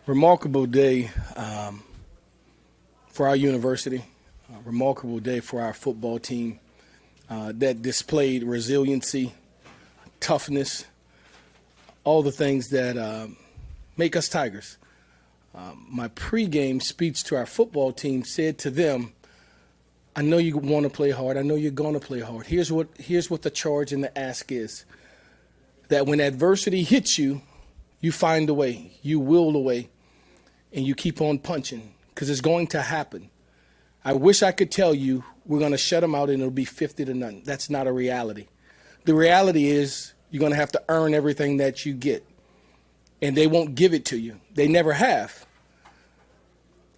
Remarkable day for our university, remarkable day for our football team that displayed resiliency, toughness, all the things that make us Tigers. My pregame speech to our football team said to them, I know you want to play hard. I know you're going to play hard. Here's what the charge and the ask is, that when adversity hits you, you find a way, you will a way, and you keep on punching because it's going to happen. I wish I could tell you we're going to shut them out and it'll be 50-0. That's not a reality. The reality is you're going to have to earn everything that you get, and they won't give it to you. They never have.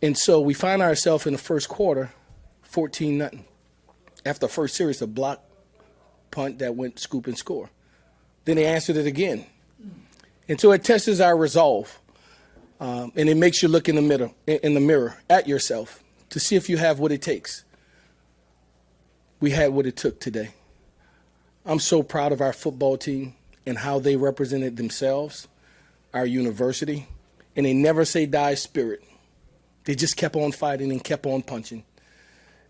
And so we find ourselves in the first quarter, 14-0. After the first series, a block punt that went scoop and score. Then they answered it again. And so it tests our resolve, and it makes you look in the mirror at yourself to see if you have what it takes. We had what it took today. I'm so proud of our football team and how they represented themselves, our university, and they never say die spirit. They just kept on fighting and kept on punching.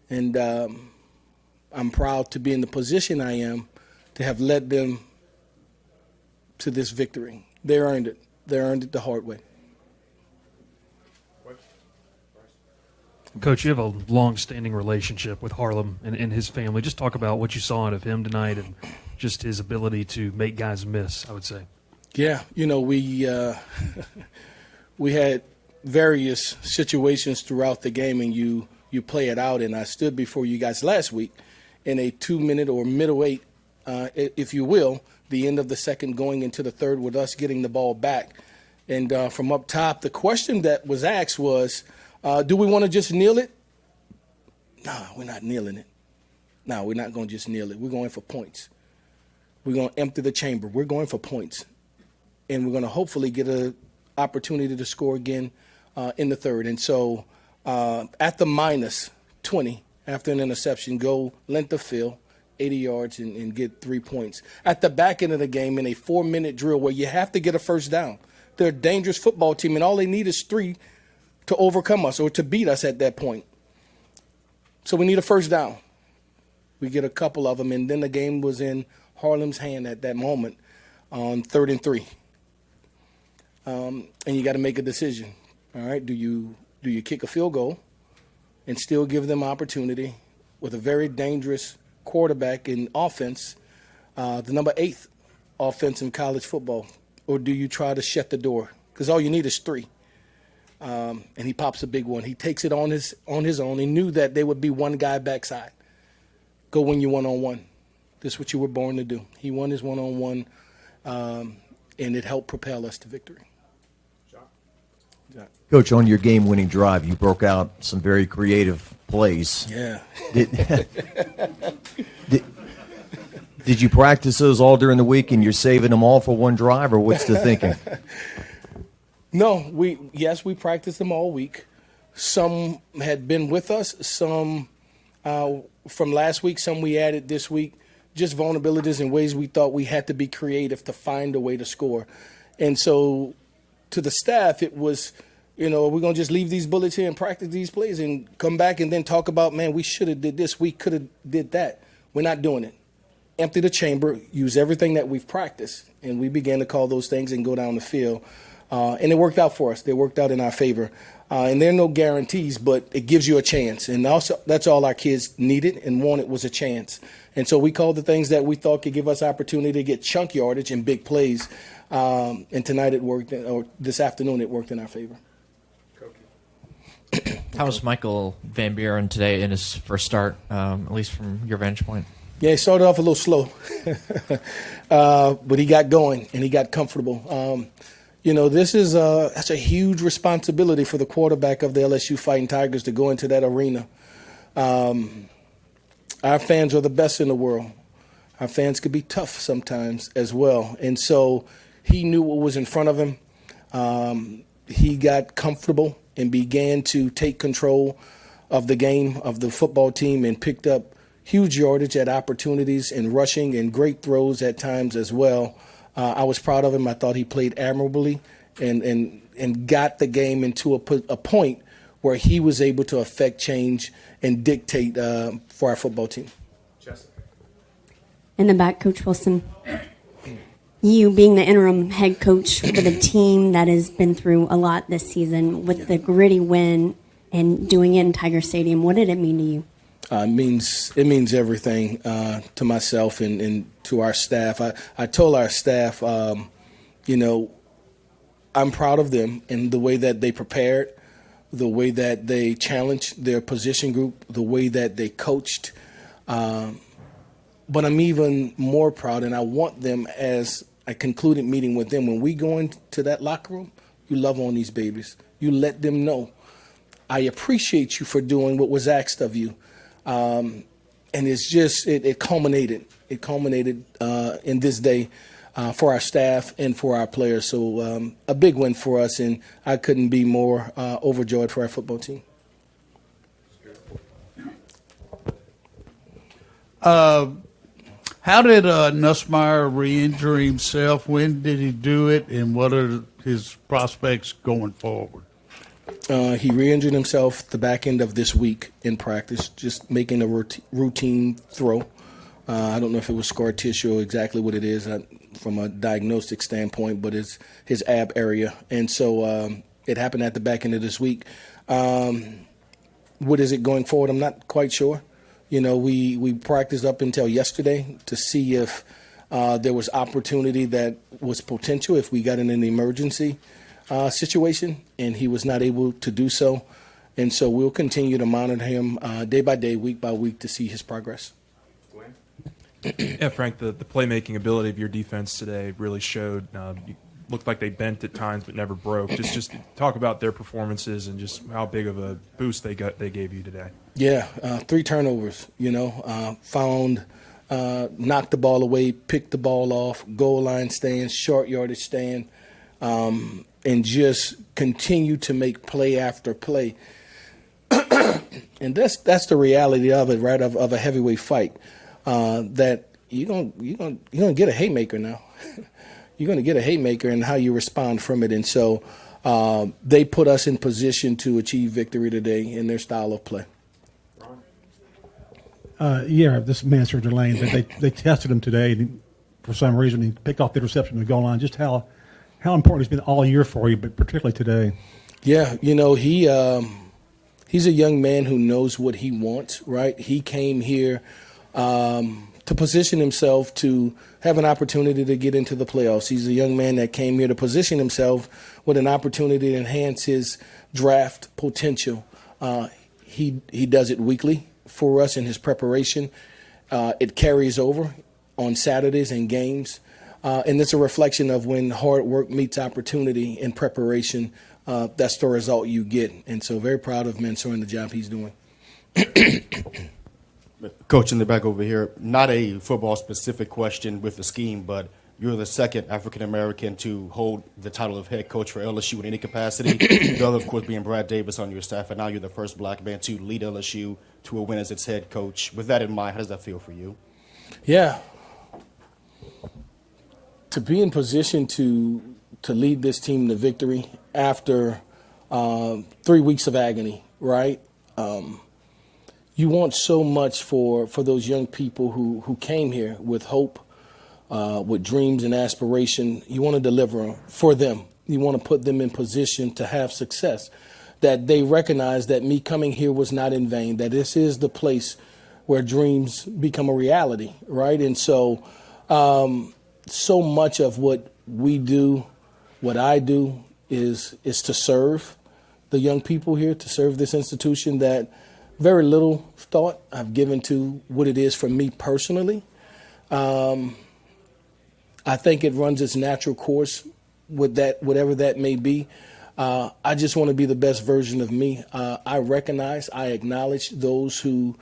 And I'm proud to be in the position I am to have led them to this victory. They earned it. They earned it the hard way. Coach, you have a long-standing relationship with Harlem and his family. Just talk about what you saw out of him tonight and just his ability to make guys miss, I would say. Yeah, we had various situations throughout the game, and you play it out. And I stood before you guys last week in a 2-minute or middle eight, if you will, the end of the second going into the third with us getting the ball back. And from up top, the question that was asked was, do we want to just kneel it? No, we're not kneeling it. No, we're not going to just kneel it. We're going for points. We're going to empty the chamber. We're going for points. And we're going to hopefully get an opportunity to score again in the third. And so at the minus 20, after an interception, go length of field, 80 yards and get 3 points. At the back end of the game in a 4-minute drill where you have to get a first down. They're a dangerous football team, and all they need is 3 to overcome us or to beat us at that point. So we need a first down. We get a couple of them, and then the game was in Harlem's hand at that moment on 3rd and 3. And you got to make a decision. All right, do you kick a field goal and still give them opportunity with a very dangerous quarterback in offense, the number 8th offense in college football, or do you try to shut the door? Because all you need is 3. And he pops a big one. He takes it on his own. He knew that there would be one guy backside. Go win your one-on-one. This is what you were born to do. He won his one-on-one, and it helped propel us to victory. Coach, on your game-winning drive, you broke out some very creative plays. Yeah. Did you practice those all during the week and you're saving them all for one drive, or what's the thinking? No, we practiced them all week. Some had been with us, some from last week, some we added this week. Just vulnerabilities and ways we thought we had to be creative to find a way to score. And so to the staff, it was, we're going to just leave these bullets here and practice these plays and come back and then talk about, man, we should have did this, we could have did that. We're not doing it. Empty the chamber, use everything that we've practiced, and we began to call those things and go down the field. And it worked out for us. They worked out in our favor. And there are no guarantees, but it gives you a chance. And also, that's all our kids needed and wanted was a chance. And so we called the things that we thought could give us opportunity to get chunk yardage and big plays. And tonight it worked, or this afternoon it worked in our favor. How was Michael Van Buren today in his first start, at least from your vantage point? Yeah, he started off a little slow, but he got going and he got comfortable. This is that's a huge responsibility for the quarterback of the LSU Fighting Tigers to go into that arena. Our fans are the best in the world. Our fans could be tough sometimes as well. And so he knew what was in front of him. He got comfortable and began to take control of the game, of the football team, and picked up huge yardage at opportunities and rushing and great throws at times as well. I was proud of him. I thought he played admirably and and got the game into a point where he was able to affect change and dictate for our football team. In the back, Coach Wilson. You being the interim head coach with a team that has been through a lot this season, with the gritty win and doing it in Tiger Stadium, what did it mean to you? It means everything to myself and to our staff. I told our staff, you know, I'm proud of them and the way that they prepared, the way that they challenged their position group, the way that they coached. But I'm even more proud, and I want them, as I concluded meeting with them, when we go into that locker room, you love on these babies. You let them know, I appreciate you for doing what was asked of you. And it's just, it culminated. It culminated in this day for our staff and for our players. So a big win for us, and I couldn't be more overjoyed for our football team. How did Nussmeier re-injure himself? When did he do it, and what are his prospects going forward? He re-injured himself the back end of this week in practice, just making a routine throw. I don't know if it was scar tissue or exactly what it is from a diagnostic standpoint, but it's his ab area. And so it happened at the back end of this week. What is it going forward? I'm not quite sure. You know, we practiced up until yesterday to see if there was opportunity that was potential if we got in an emergency situation, and he was not able to do so. And so we'll continue to monitor him day by day, week by week to see his progress. Yeah, Frank, the playmaking ability of your defense today really showed. You looked like they bent at times but never broke. Just talk about their performances and just how big of a boost they gave you today. Yeah, 3 turnovers, you know, knocked the ball away, picked the ball off, goal line stand, short yardage stand, and just continue to make play after play. And that's the reality of it, right, of a heavyweight fight, that you're gonna get a haymaker now. You're going to get a haymaker and how you respond from it. And so they put us in position to achieve victory today in their style of play. Yeah, this man, Sir Delane, they tested him today, and for some reason he picked off the interception in the goal line. Just how important it's been all year for you, but particularly today. Yeah, you know, he's a young man who knows what he wants, right? He came here to position himself to have an opportunity to get into the playoffs. He's a young man that came here to position himself with an opportunity to enhance his draft potential. He does it weekly for us in his preparation. It carries over on Saturdays and games. And it's a reflection of when hard work meets opportunity in preparation, that's the result you get. And so very proud of Mansour and the job he's doing. Coach, in the back over here, not a football-specific question with the scheme, but you're the second African-American to hold the title of head coach for LSU in any capacity. The other, of course, being Brad Davis on your staff, and now you're the first black man to lead LSU to a win as its head coach. With that in mind, how does that feel for you? Yeah. To be in position to lead this team to victory after 3 weeks of agony, right? You want so much for those young people who came here with hope, with dreams and aspiration. You want to deliver for them. You want to put them in position to have success, that they recognize that me coming here was not in vain, that this is the place where dreams become a reality, right? And so so much of what we do, what I do, is to serve the young people here, to serve this institution that very little thought I've given to what it is for me personally. I think it runs its natural course with that, whatever that may be. I just want to be the best version of me. I recognize, I acknowledge those who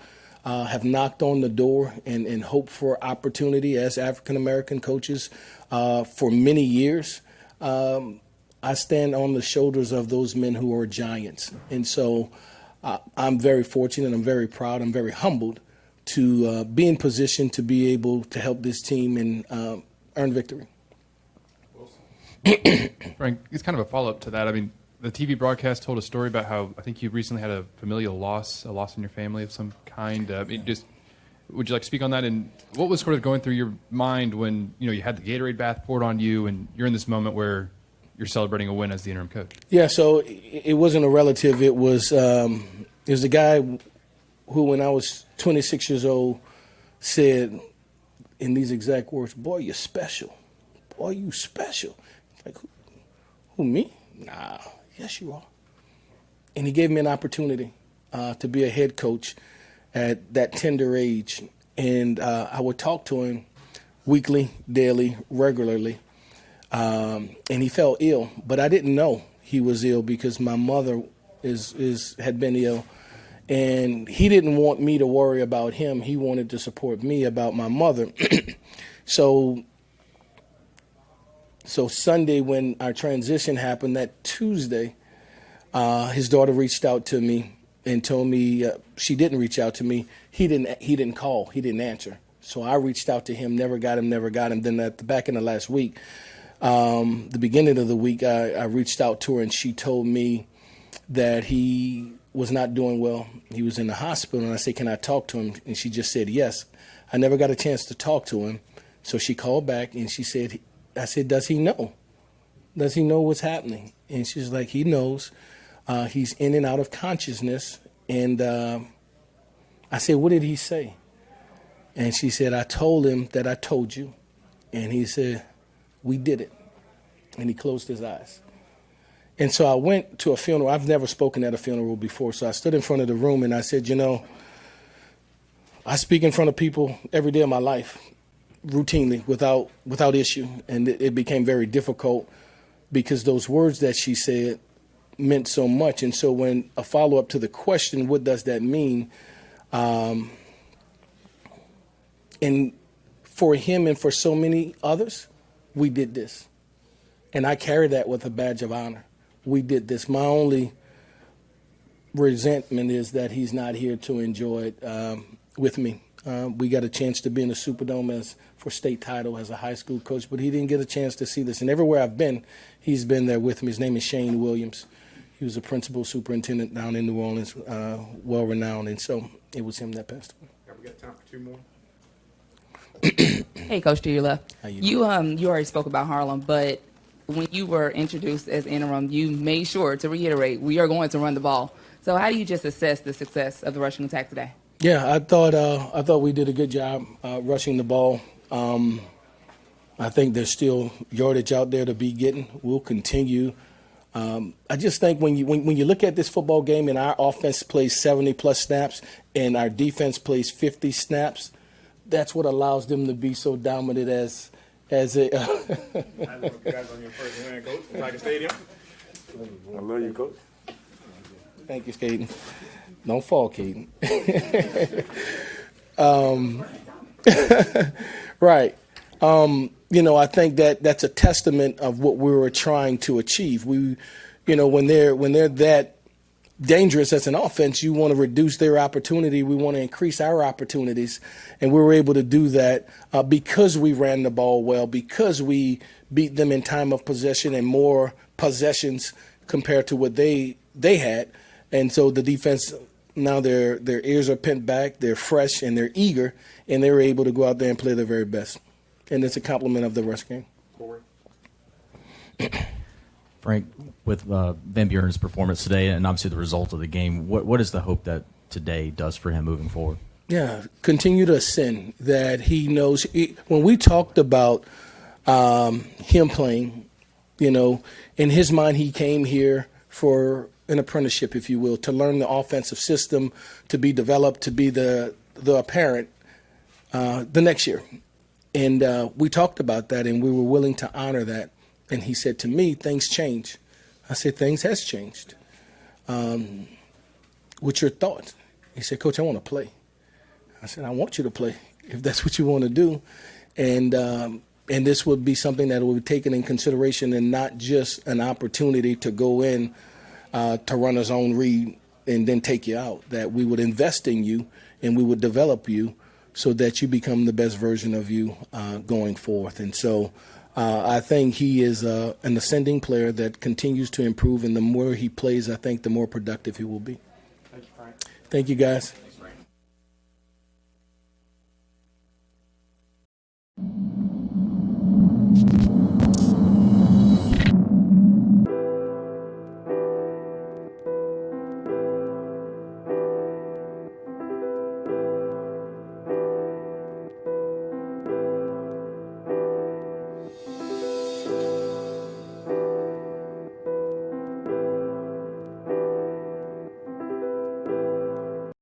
have knocked on the door and hope for opportunity as African-American coaches for many years. I stand on the shoulders of those men who are giants. And so I'm very fortunate, I'm very proud, I'm very humbled to be in position to be able to help this team and earn victory. Frank, it's kind of a follow-up to that. I mean, the TV broadcast told a story about how I think you recently had a familial loss, a loss in your family of some kind. Would you like to speak on that? And what was sort of going through your mind when you had the Gatorade bath poured on you, and you're in this moment where you're celebrating a win as the interim coach? Yeah, so it wasn't a relative. It was a guy who, when I was 26 years old, said in these exact words, "Boy, you're special. Boy, you special." Like, who me? Nah, yes, you are. And he gave me an opportunity to be a head coach at that tender age. And I would talk to him weekly, daily, regularly. And he fell ill, but I didn't know he was ill because my mother had been ill. And he didn't want me to worry about him. He wanted to support me about my mother. So Sunday, when our transition happened, that Tuesday, his daughter reached out to me and told me she didn't reach out to me. He didn't call. He didn't answer. So I reached out to him, never got him. Then at the back end of last week, the beginning of the week, I reached out to her, and she told me that he was not doing well. He was in the hospital, and I said, "Can I talk to him?" And she just said yes. I never got a chance to talk to him, so she called back, and she said, I said, "Does he know? Does he know what's happening?" And she's like, "He knows. He's in and out of consciousness." And I said, "What did he say?" And she said, "I told him that I told you." And he said, "We did it." And he closed his eyes. And so I went to a funeral. I've never spoken at a funeral before. So I stood in front of the room and I said, I speak in front of people every day of my life, routinely, without issue. And it became very difficult because those words that she said meant so much. And so when a follow-up to the question, what does that mean? And for him and for so many others, we did this. And I carry that with a badge of honor. We did this. My only resentment is that he's not here to enjoy it with me. We got a chance to be in the Superdome for state title as a high school coach, but he didn't get a chance to see this. And everywhere I've been, he's been there with me. His name is Shane Williams. He was a principal superintendent down in New Orleans, well-renowned, and so it was him that passed away. We got time for two more. Hey, Coach, to your left. How You already spoke about Harlem, but when you were introduced as interim, you made sure to reiterate we are going to run the ball. So how do you just assess the success of the rushing attack today? Yeah, I thought we did a good job rushing the ball. I think there's still yardage out there to be getting. We'll continue. I just think when you look at this football game and our offense plays 70+ snaps and our defense plays 50 snaps, that's what allows them to be so dominant as a. I love you guys on your first win, Coach, from Tiger Stadium. I love you, Coach. Thank you, Caden. Don't fall, Caden. Right. I think that's a testament of what we were trying to achieve. When they're that dangerous as an offense, you want to reduce their opportunity. We want to increase our opportunities. And we were able to do that because we ran the ball well, because we beat them in time of possession and more possessions compared to what they had. And so the defense, now their ears are pinned back, they're fresh, and they're eager, and they're able to go out there and play their very best. And it's a compliment of the rush game. Frank, with Van Buren's performance today and obviously the result of the game, what is the hope that today does for him moving forward? Yeah, continue to ascend, that he knows. When we talked about him playing, in his mind he came here for an apprenticeship, if you will, to learn the offensive system, to be developed, to be the parent the next year. And we talked about that, and we were willing to honor that. And he said to me, things change. I said, things has changed. What's your thoughts? He said, Coach, I want to play. I said, I want you to play if that's what you want to do. And this would be something that would be taken in consideration and not just an opportunity to go in to run a zone read and then take you out, that we would invest in you and we would develop you so that you become the best version of you going forth. And so I think he is an ascending player that continues to improve, and the more he plays, I think the more productive he will be. Thank you, Frank. Thank you, guys.